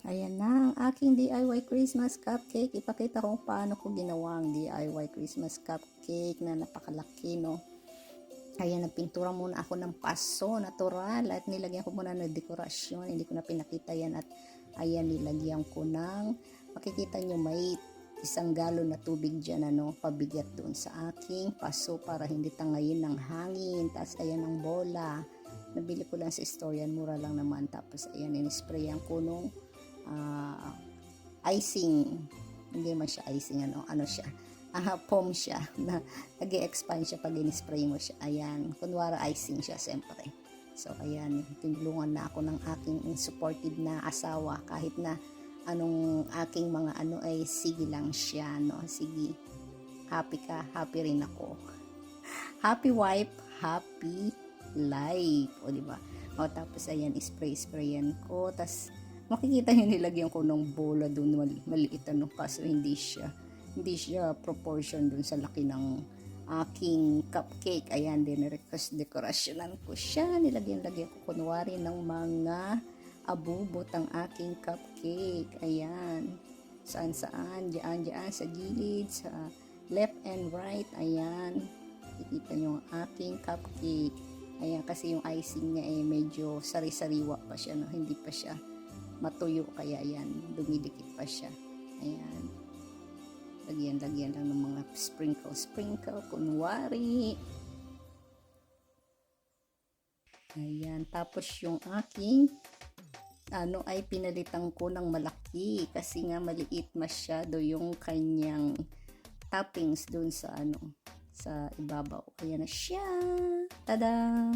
Ayan na ang aking DIY Christmas cupcake. Ipakita ko kung paano ko ginawa ang DIY Christmas cupcake na napakalaki, no? Ayan, nagpintura muna ako ng paso natural at nilagyan ko muna ng dekorasyon. Hindi ko na pinakita yan at ayan, nilagyan ko ng, makikita nyo may 1 galon na tubig dyan, ano, pabigat doon sa aking paso para hindi tangayin ng hangin. Tapos ayan ang bola. Nabili ko lang sa store yan, mura lang naman. Tapos ayan, in-sprayan ko nung icing, hindi man siya icing, ano siya, foam siya, na nag-expand siya pag in-spray mo siya. Ayan, kunwara icing siya siyempre. So ayan, tinulungan na ako ng aking supportive na asawa kahit na anong aking mga ay sige lang siya, no, sige, happy ka, happy rin ako. Happy wife, happy life, o diba? O tapos ayan, sprayan ko, tas makikita nyo nilagyan ko ng bola dun, maliit kaso hindi siya proportion dun sa laki ng aking cupcake. Ayan, din dekorasyonan ko siya, nilagyan ko kunwari ng mga abubot ang aking cupcake. Ayan, saan diyan sa gilid, sa left and right. Ayan, nakikita nyo ang aking cupcake. Ayan, kasi yung icing niya medyo sari-sariwa pa siya, no? Hindi pa siya matuyo, kaya yan, dumidikit pa siya. Ayan, lagyan lang ng mga sprinkle kunwari. Ayan, tapos yung aking ay pinalitan ko ng malaki kasi nga maliit masyado yung kanyang toppings dun sa sa ibabaw. Ayan na siya, tada!